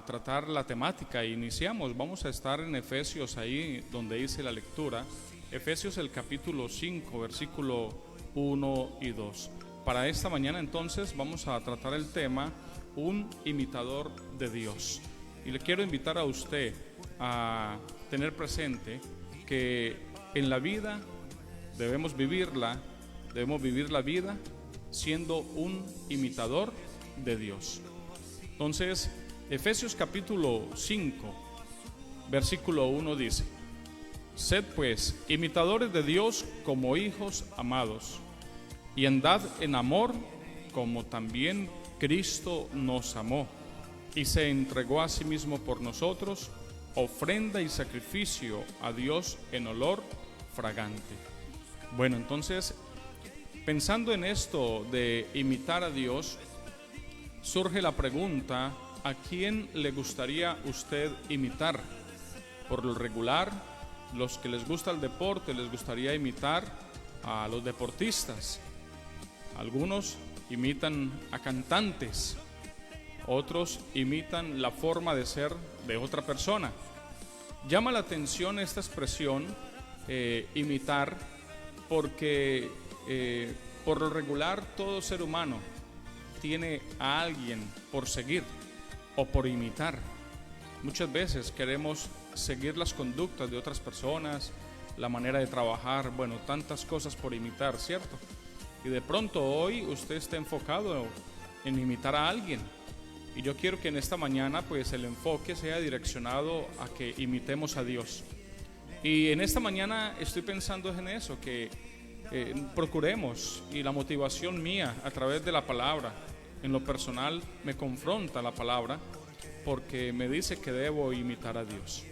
a tratar la temática. Iniciamos, vamos a estar en Efesios, ahí donde dice la lectura, Efesios el capítulo 5, versículo 1 y 2. Para esta mañana entonces vamos a tratar el tema, un imitador de Dios. Y le quiero invitar a usted a tener presente que en la vida debemos vivir la vida siendo un imitador de Dios. Entonces, Efesios capítulo 5, versículo 1 dice: Sed pues imitadores de Dios como hijos amados, y andad en amor como también Cristo nos amó, y se entregó a sí mismo por nosotros, ofrenda y sacrificio a Dios en olor fragante. Bueno, entonces, pensando en esto de imitar a Dios, surge la pregunta: ¿a quién le gustaría usted imitar? Por lo regular, los que les gusta el deporte les gustaría imitar a los deportistas. Algunos imitan a cantantes, otros imitan la forma de ser de otra persona. Llama la atención esta expresión, imitar, porque por lo regular todo ser humano tiene a alguien por seguir o por imitar. Muchas veces queremos seguir las conductas de otras personas, la manera de trabajar, bueno, tantas cosas por imitar, ¿cierto? Y de pronto hoy usted está enfocado en imitar a alguien. Y yo quiero que en esta mañana pues el enfoque sea direccionado a que imitemos a Dios. Y en esta mañana estoy pensando en eso, que procuremos, y la motivación mía a través de la palabra, en lo personal me confronta la palabra, porque me dice que debo imitar a Dios.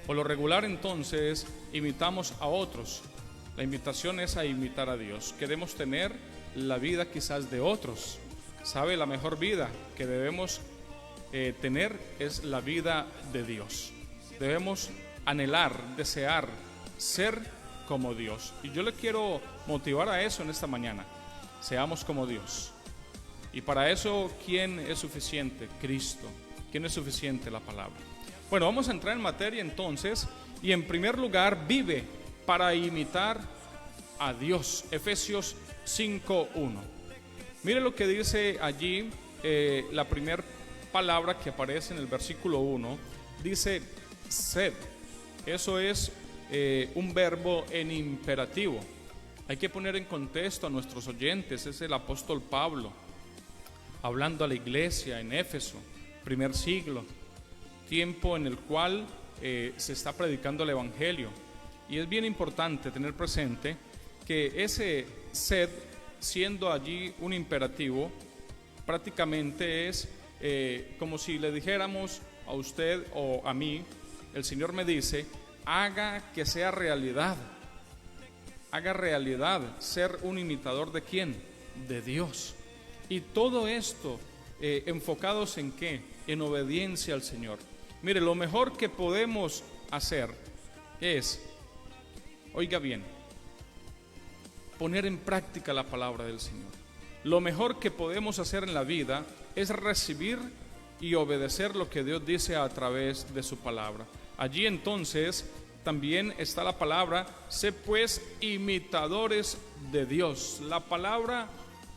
Por lo regular entonces imitamos a otros. La invitación es a imitar a Dios. Queremos tener la vida quizás de otros. ¿Sabe? La mejor vida que debemos tener es la vida de Dios. Debemos anhelar, desear ser como Dios. Y yo le quiero motivar a eso en esta mañana. Seamos como Dios. Y para eso, ¿quién es suficiente? Cristo. ¿Quién es suficiente? La palabra. Bueno, vamos a entrar en materia entonces. Y en primer lugar, vive para imitar a Dios. Efesios 5:1. Mire lo que dice allí, la primera palabra que aparece en el versículo 1. Dice sed. Eso es un verbo en imperativo. Hay que poner en contexto a nuestros oyentes. Es el apóstol Pablo hablando a la iglesia en Éfeso, primer siglo, tiempo en el cual se está predicando el evangelio. Y es bien importante tener presente que ese sed, siendo allí un imperativo, prácticamente es como si le dijéramos a usted o a mí, el Señor me dice: haga que sea realidad, haga realidad ser un imitador ¿de quién? De Dios. Y todo esto enfocados en ¿qué? En obediencia al Señor. Mire, lo mejor que podemos hacer es, oiga bien, poner en práctica la palabra del Señor. Lo mejor que podemos hacer en la vida es recibir y obedecer lo que Dios dice a través de su palabra. Allí entonces también está la palabra: sé pues imitadores de Dios. La palabra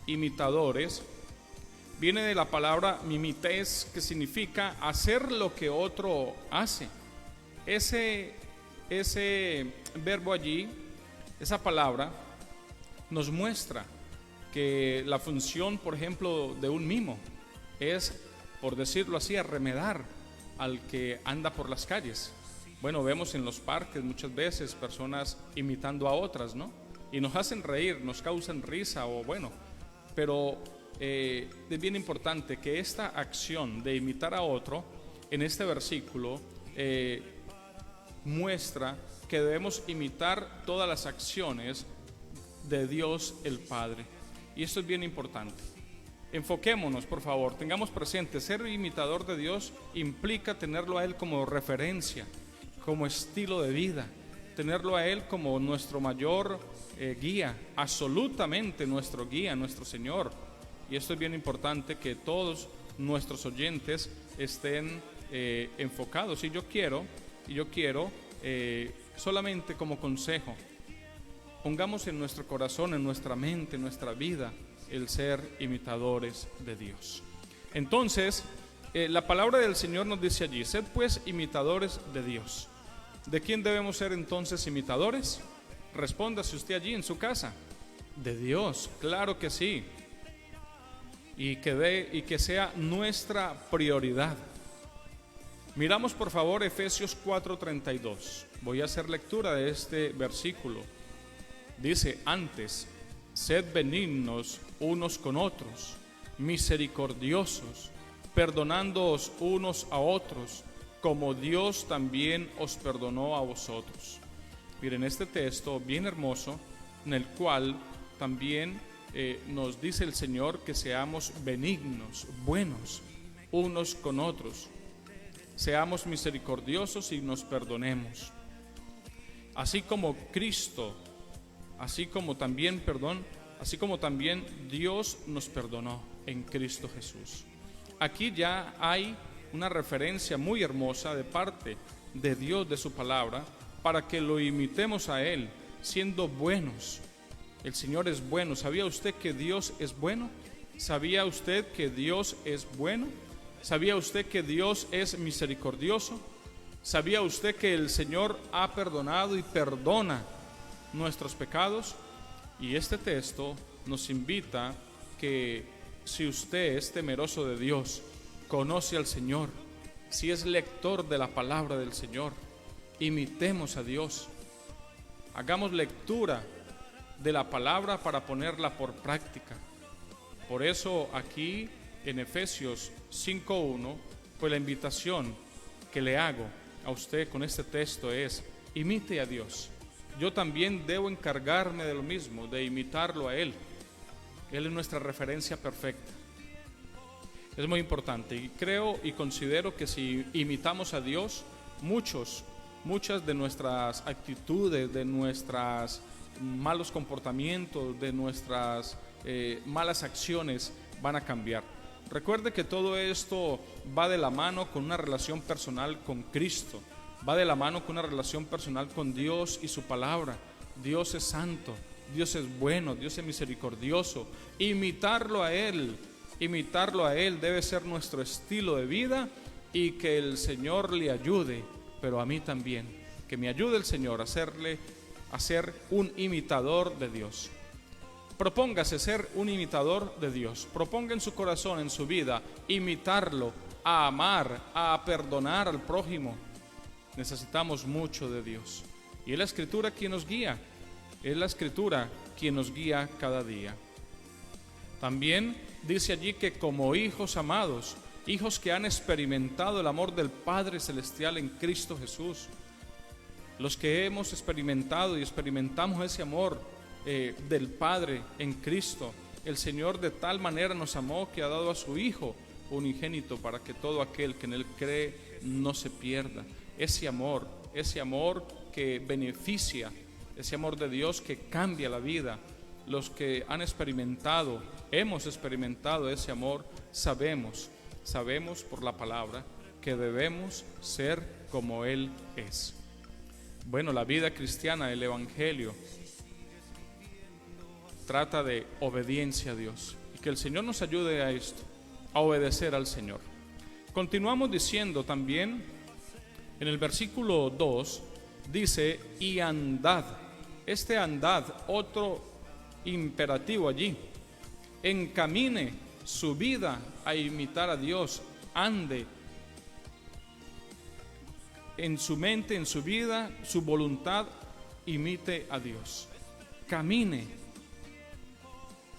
imitadores viene de la palabra mimetes, que significa hacer lo que otro hace. Ese verbo allí, esa palabra, nos muestra que la función, por ejemplo, de un mimo es, por decirlo así, arremedar al que anda por las calles. Bueno, vemos en los parques muchas veces personas imitando a otras, ¿no? Y nos hacen reír, nos causan risa, o bueno, pero es bien importante que esta acción de imitar a otro, en este versículo, muestra que debemos imitar todas las acciones de Dios el Padre. Y esto es bien importante. Enfoquémonos, por favor, tengamos presente, ser imitador de Dios implica tenerlo a Él como referencia, como estilo de vida, tenerlo a Él como nuestro mayor guía, absolutamente nuestro guía, nuestro Señor. Y esto es bien importante, que todos nuestros oyentes estén enfocados. Y yo quiero solamente como consejo, pongamos en nuestro corazón, en nuestra mente, en nuestra vida, el ser imitadores de Dios. Entonces, la palabra del Señor nos dice allí: sed pues imitadores de Dios. ¿De quién debemos ser entonces imitadores? Respóndase usted allí en su casa. De Dios, claro que sí. Y que sea nuestra prioridad. Miramos por favor Efesios 4:32. Voy a hacer lectura de este versículo. Dice: antes, sed benignos unos con otros, misericordiosos, perdonándoos unos a otros, como Dios también os perdonó a vosotros. Miren este texto bien hermoso, en el cual también nos dice el Señor que seamos benignos, buenos, unos con otros. Seamos misericordiosos y nos perdonemos. Así como Cristo, así como también Dios nos perdonó en Cristo Jesús. Aquí ya hay una referencia muy hermosa de parte de Dios, de su palabra, para que lo imitemos a Él, siendo buenos. El Señor es bueno. ¿Sabía usted que Dios es bueno? ¿Sabía usted que Dios es bueno? ¿Sabía usted que Dios es misericordioso? ¿Sabía usted que el Señor ha perdonado y perdona nuestros pecados? Y este texto nos invita que si usted es temeroso de Dios, conoce al Señor, si es lector de la palabra del Señor, imitemos a Dios. Hagamos lectura de la palabra para ponerla por práctica. Por eso aquí en Efesios 5:1, pues la invitación que le hago a usted con este texto es: imite a Dios. Yo también debo encargarme de lo mismo, de imitarlo a Él. Él es nuestra referencia perfecta. Es muy importante y creo y considero que si imitamos a Dios, muchas de nuestras actitudes, de nuestros malos comportamientos, de nuestras malas acciones van a cambiar. Recuerde que todo esto va de la mano con una relación personal con Cristo, va de la mano con una relación personal con Dios y su palabra. Dios es santo, Dios es bueno, Dios es misericordioso. Imitarlo a Él debe ser nuestro estilo de vida, y que el Señor le ayude, pero a mí también, que me ayude el Señor a ser un imitador de Dios. Propóngase ser un imitador de Dios. Proponga en su corazón, en su vida, imitarlo, a amar, a perdonar al prójimo. Necesitamos mucho de Dios. Y es la Escritura quien nos guía. Es la Escritura quien nos guía cada día. También dice allí que como hijos amados, hijos que han experimentado el amor del Padre Celestial en Cristo Jesús, los que hemos experimentado y experimentamos ese amor del Padre en Cristo, el Señor de tal manera nos amó que ha dado a su Hijo unigénito para que todo aquel que en Él cree no se pierda. Ese amor que beneficia, ese amor de Dios que cambia la vida. Los que hemos experimentado ese amor, sabemos por la palabra que debemos ser como Él es. Bueno, la vida cristiana, el Evangelio, trata de obediencia a Dios, y que el Señor nos ayude a esto, a obedecer al Señor. Continuamos diciendo también en el versículo 2, dice: y andad. Este andad, otro imperativo allí. Encamine su vida a imitar a Dios. Ande en su mente, en su vida, su voluntad, imite a Dios. Camine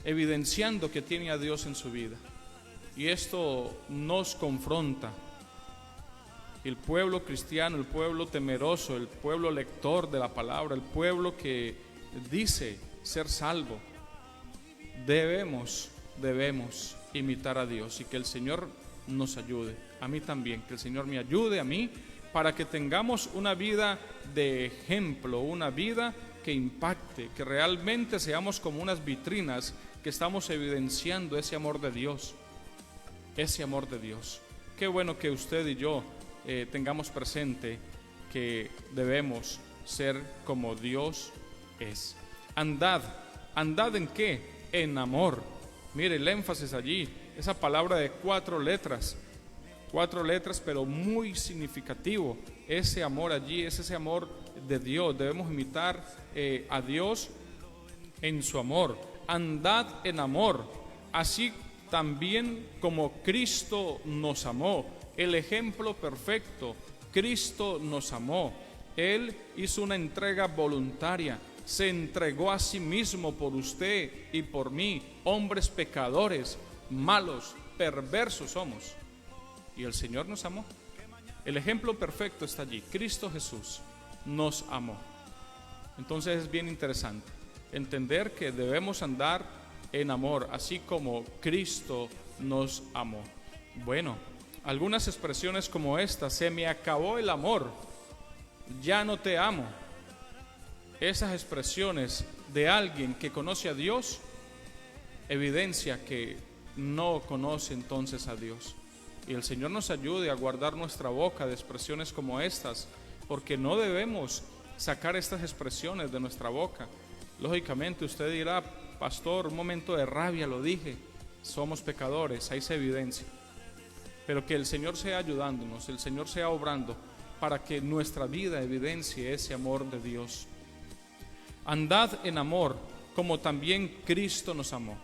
evidenciando que tiene a Dios en su vida. Y esto nos confronta. El pueblo cristiano, el pueblo temeroso, el pueblo lector de la palabra, el pueblo que dice ser salvo, debemos imitar a Dios, y que el Señor nos ayude, a mí también, que el Señor me ayude a mí, para que tengamos una vida de ejemplo, una vida que impacte, que realmente seamos como unas vitrinas que estamos evidenciando ese amor de Dios, Qué bueno que usted y yo tengamos presente que debemos ser como Dios es. Andad ¿en qué? En amor. Mire el énfasis allí, esa palabra de 4 letras, pero muy significativo. Ese amor allí es ese amor de Dios. Debemos imitar a Dios en su amor. Andad en amor, así también como Cristo nos amó. El ejemplo perfecto, Cristo nos amó. Él hizo una entrega voluntaria, se entregó a sí mismo por usted y por mí, hombres pecadores, malos, perversos somos. Y el Señor nos amó. El ejemplo perfecto está allí, Cristo Jesús nos amó. Entonces es bien interesante entender que debemos andar en amor, así como Cristo nos amó. Bueno, algunas expresiones como esta: se me acabó el amor, ya no te amo. Esas expresiones de alguien que conoce a Dios evidencia que no conoce entonces a Dios. Y el Señor nos ayude a guardar nuestra boca de expresiones como estas, porque no debemos sacar estas expresiones de nuestra boca. Lógicamente usted dirá: pastor, un momento de rabia lo dije. Somos pecadores, ahí se evidencia. Pero que el Señor sea ayudándonos, el Señor sea obrando para que nuestra vida evidencie ese amor de Dios. Andad en amor, como también Cristo nos amó.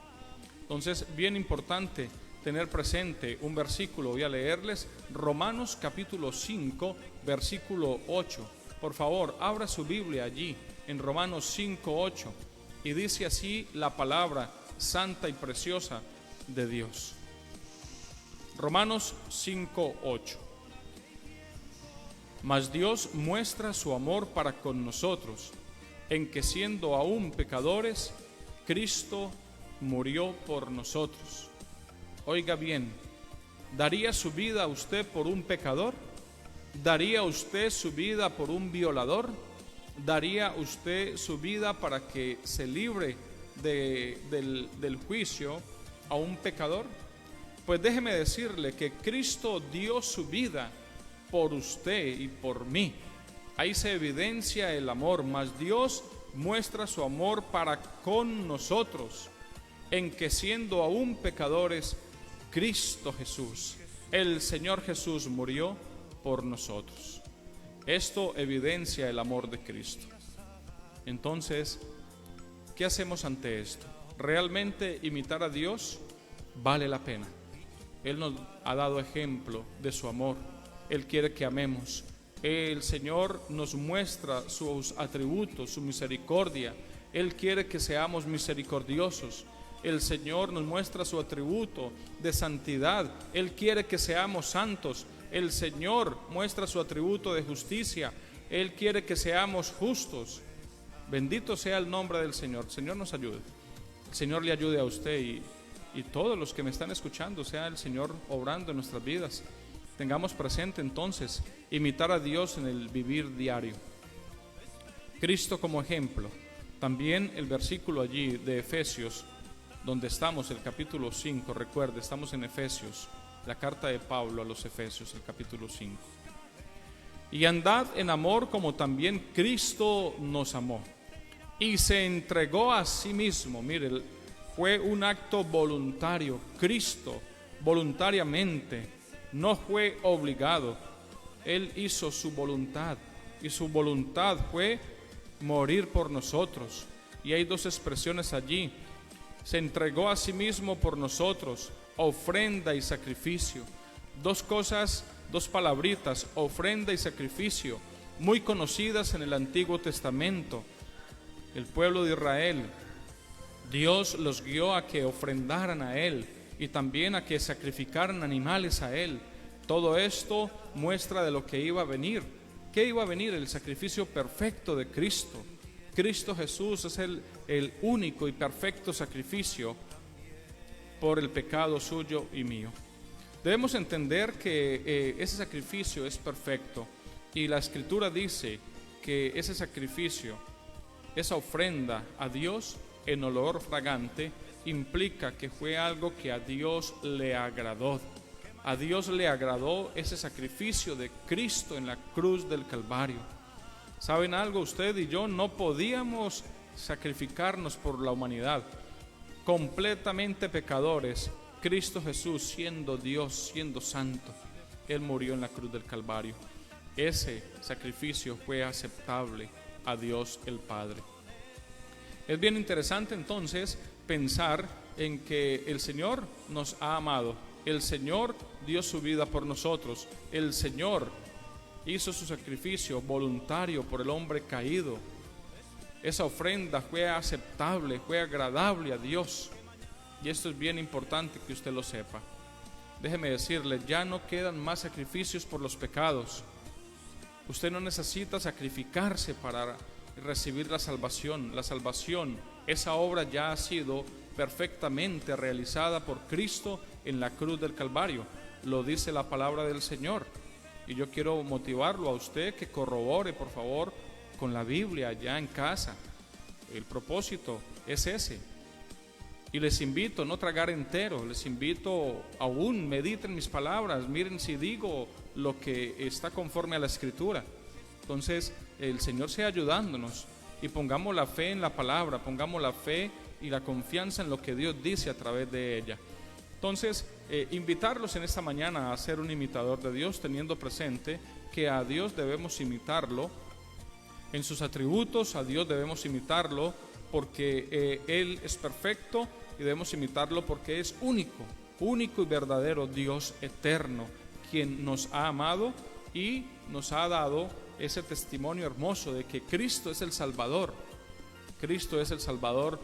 Entonces, bien importante tener presente un versículo. Voy a leerles Romanos capítulo 5, versículo 8. Por favor, abra su Biblia allí, en Romanos 5, 8. Y dice así la palabra santa y preciosa de Dios. Romanos 5, 8. Mas Dios muestra su amor para con nosotros, en que siendo aún pecadores, Cristo murió por nosotros. Oiga bien, ¿daría su vida usted por un pecador? ¿Daría usted su vida por un violador? ¿Daría usted su vida para que se libre del juicio a un pecador? Pues déjeme decirle que Cristo dio su vida por usted y por mí. Ahí se evidencia el amor, mas Dios muestra su amor para con nosotros, en que siendo aún pecadores, Cristo Jesús, el Señor Jesús, murió por nosotros. Esto evidencia el amor de Cristo. Entonces, ¿qué hacemos ante esto? ¿Realmente imitar a Dios vale la pena? Él nos ha dado ejemplo de su amor. Él quiere que amemos. El Señor nos muestra sus atributos, su misericordia. Él quiere que seamos misericordiosos. El Señor nos muestra su atributo de santidad. Él quiere que seamos santos. El Señor muestra su atributo de justicia. Él quiere que seamos justos. Bendito sea el nombre del Señor. El Señor nos ayude. El Señor le ayude a usted y todos los que me están escuchando. Sea el Señor obrando en nuestras vidas. Tengamos presente entonces imitar a Dios en el vivir diario. Cristo como ejemplo. También el versículo allí de Efesios, donde estamos, el capítulo 5, recuerde, estamos en Efesios, la carta de Pablo a los Efesios, el capítulo 5. Y andad en amor como también Cristo nos amó y se entregó a sí mismo. Mire, fue un acto voluntario. Cristo voluntariamente, no fue obligado. Él hizo su voluntad y su voluntad fue morir por nosotros. Y hay 2 expresiones allí: se entregó a sí mismo por nosotros, ofrenda y sacrificio. 2 cosas, 2 palabritas, ofrenda y sacrificio, muy conocidas en el Antiguo Testamento. El pueblo de Israel, Dios los guió a que ofrendaran a Él y también a que sacrificaran animales a Él. Todo esto muestra de lo que iba a venir. ¿Qué iba a venir? El sacrificio perfecto de Cristo. Cristo Jesús es el único y perfecto sacrificio por el pecado suyo y mío. Debemos entender que ese sacrificio es perfecto y la Escritura dice que ese sacrificio, esa ofrenda a Dios en olor fragante, implica que fue algo que a Dios le agradó. A Dios le agradó ese sacrificio de Cristo en la cruz del Calvario. ¿Saben algo? Usted y yo no podíamos sacrificarnos por la humanidad. Completamente pecadores, Cristo Jesús, siendo Dios, siendo santo, Él murió en la cruz del Calvario. Ese sacrificio fue aceptable a Dios el Padre. Es bien interesante entonces pensar en que el Señor nos ha amado, el Señor dio su vida por nosotros, el Señor hizo su sacrificio voluntario por el hombre caído. Esa ofrenda fue aceptable, fue agradable a Dios. Y esto es bien importante que usted lo sepa. Déjeme decirle, ya no quedan más sacrificios por los pecados. Usted no necesita sacrificarse para recibir la salvación. La salvación, esa obra ya ha sido perfectamente realizada por Cristo en la cruz del Calvario. Lo dice la palabra del Señor. Y yo quiero motivarlo a usted que corrobore, por favor, con la Biblia ya en casa. El propósito es ese. Y les invito a no tragar entero, les invito aún, mediten mis palabras, miren si digo lo que está conforme a la Escritura. Entonces, el Señor sea ayudándonos y pongamos la fe en la palabra, pongamos la fe y la confianza en lo que Dios dice a través de ella. Entonces, invitarlos en esta mañana a ser un imitador de Dios, teniendo presente que a Dios debemos imitarlo en sus atributos, a Dios debemos imitarlo porque Él es perfecto, y debemos imitarlo porque es único y verdadero Dios eterno, quien nos ha amado y nos ha dado ese testimonio hermoso de que Cristo es el Salvador. Cristo es el Salvador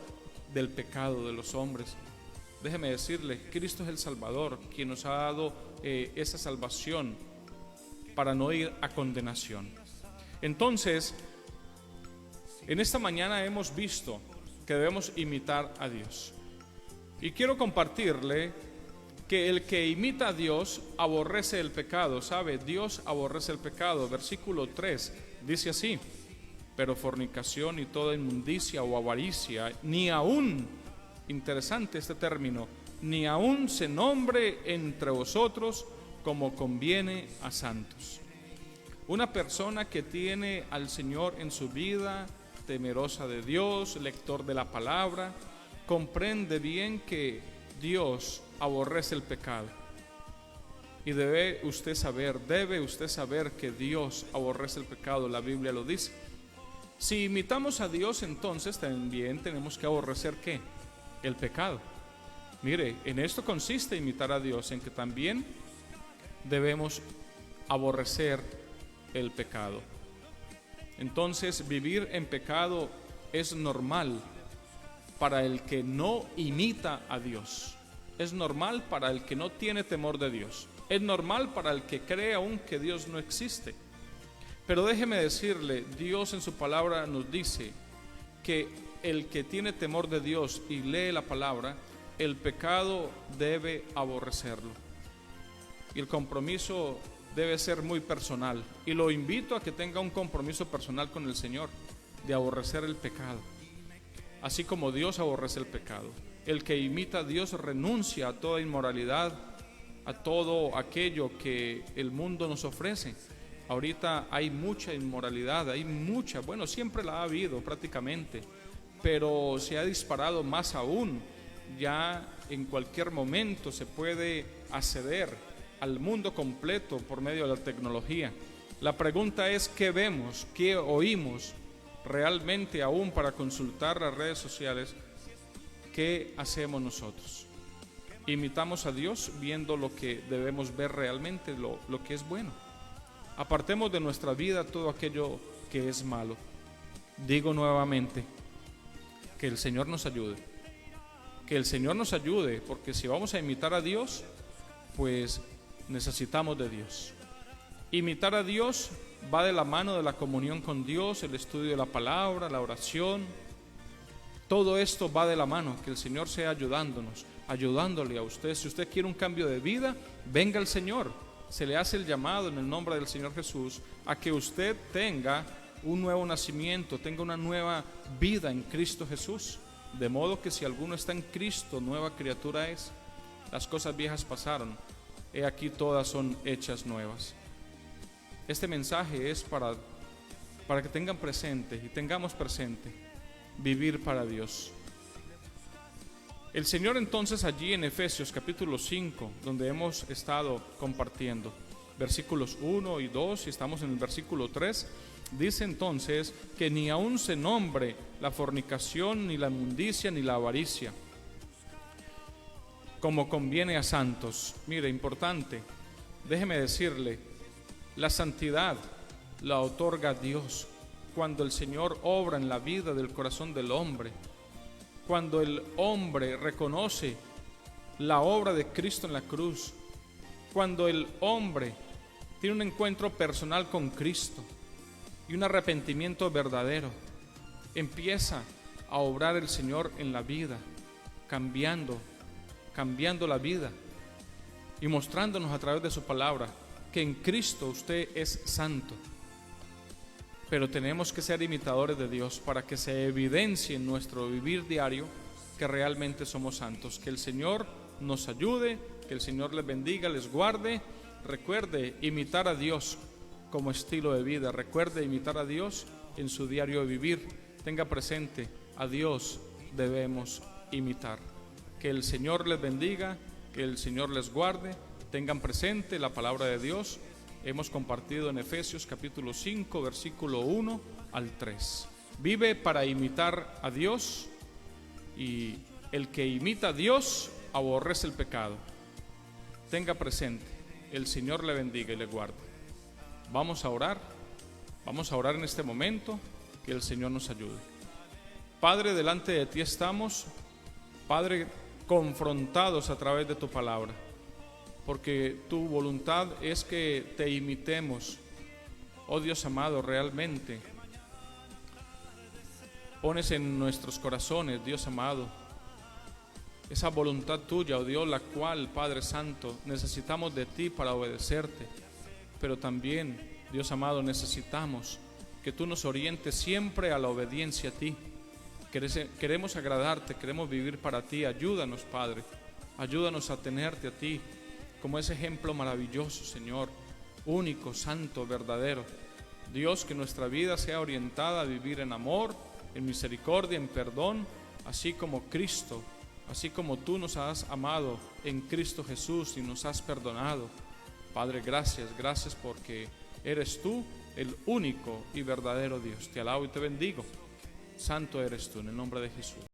del pecado de los hombres. Déjeme decirle, Cristo es el Salvador, quien nos ha dado esa salvación para no ir a condenación. Entonces, en esta mañana hemos visto que debemos imitar a Dios. Y quiero compartirle que el que imita a Dios aborrece el pecado. ¿Sabe? Dios aborrece el pecado. Versículo 3 dice así: pero fornicación y toda inmundicia o avaricia, ni aún, interesante este término, ni aún se nombre entre vosotros como conviene a santos. Una persona que tiene al Señor en su vida, temerosa de Dios, lector de la palabra, comprende bien que Dios aborrece el pecado. Y debe usted saber que Dios aborrece el pecado, la Biblia lo dice. Si imitamos a Dios, entonces también tenemos que aborrecer ¿qué? El pecado. Mire, en esto consiste imitar a Dios, en que también debemos aborrecer el pecado. Entonces, vivir en pecado es normal para el que no imita a Dios. Es normal para el que no tiene temor de Dios. Es normal para el que cree aún que Dios no existe. Pero déjeme decirle, Dios en su palabra nos dice que el que tiene temor de Dios y lee la palabra, el pecado debe aborrecerlo. Y el compromiso debe ser muy personal. Y lo invito a que tenga un compromiso personal con el Señor, de aborrecer el pecado. Así como Dios aborrece el pecado. El que imita a Dios renuncia a toda inmoralidad, a todo aquello que el mundo nos ofrece. Ahorita hay mucha inmoralidad, bueno, siempre la ha habido prácticamente, pero se ha disparado más aún. Ya en cualquier momento se puede acceder al mundo completo por medio de la tecnología. La pregunta es, ¿qué vemos? ¿Qué oímos? Realmente aún para consultar las redes sociales, ¿qué hacemos nosotros? Imitamos a Dios viendo lo que debemos ver realmente, lo que es bueno. Apartemos de nuestra vida todo aquello que es malo. Digo nuevamente, que el Señor nos ayude. Que el Señor nos ayude, porque si vamos a imitar a Dios, pues necesitamos de Dios. Imitar a Dios va de la mano de la comunión con Dios, el estudio de la palabra, la oración. Todo esto va de la mano. Que el Señor sea ayudándole a usted. Si usted quiere un cambio de vida, venga al Señor. Se le hace el llamado en el nombre del Señor Jesús a que usted tenga un nuevo nacimiento, tenga una nueva vida en Cristo Jesús. De modo que si alguno está en Cristo, nueva criatura es. Las cosas viejas pasaron he aquí todas son hechas nuevas. Este mensaje es para que tengan presente y tengamos presente vivir para Dios. El Señor entonces allí en Efesios capítulo 5, donde hemos estado compartiendo, versículos 1 y 2, y estamos en el versículo 3, dice entonces que ni aun se nombre la fornicación, ni la inmundicia, ni la avaricia, como conviene a santos. Mire, importante, déjeme decirle, la santidad la otorga Dios cuando el Señor obra en la vida del corazón del hombre, cuando el hombre reconoce la obra de Cristo en la cruz, cuando el hombre tiene un encuentro personal con Cristo y un arrepentimiento verdadero, empieza a obrar el Señor en la vida, cambiando la vida y mostrándonos a través de su palabra que en Cristo usted es santo. Pero tenemos que ser imitadores de Dios para que se evidencie en nuestro vivir diario que realmente somos santos. Que el Señor nos ayude, que el Señor les bendiga, les guarde. Recuerde imitar a Dios como estilo de vida. Recuerde imitar a Dios en su diario de vivir. Tenga presente, a Dios debemos imitar. Que el Señor les bendiga, que el Señor les guarde. Tengan presente la palabra de Dios. Hemos compartido en Efesios capítulo 5, versículo 1 al 3. Vive para imitar a Dios, y el que imita a Dios aborrece el pecado. Tenga presente, el Señor le bendiga y le guarde. Vamos a orar en este momento, que el Señor nos ayude. Padre, delante de ti estamos, Padre, confrontados a través de tu palabra, porque tu voluntad es que te imitemos. Oh Dios amado, realmente pones en nuestros corazones, Dios amado, esa voluntad tuya, oh Dios, la cual, Padre Santo, necesitamos de ti para obedecerte. Pero también, Dios amado, necesitamos que tú nos orientes siempre a la obediencia a ti. Queremos agradarte, queremos vivir para ti. Ayúdanos, Padre, ayúdanos a tenerte a ti como ese ejemplo maravilloso, Señor, único, santo, verdadero. Dios, que nuestra vida sea orientada a vivir en amor, en misericordia, en perdón, así como Cristo, así como tú nos has amado en Cristo Jesús y nos has perdonado. Padre, gracias porque eres tú el único y verdadero Dios. Te alabo y te bendigo. Santo eres tú, en el nombre de Jesús.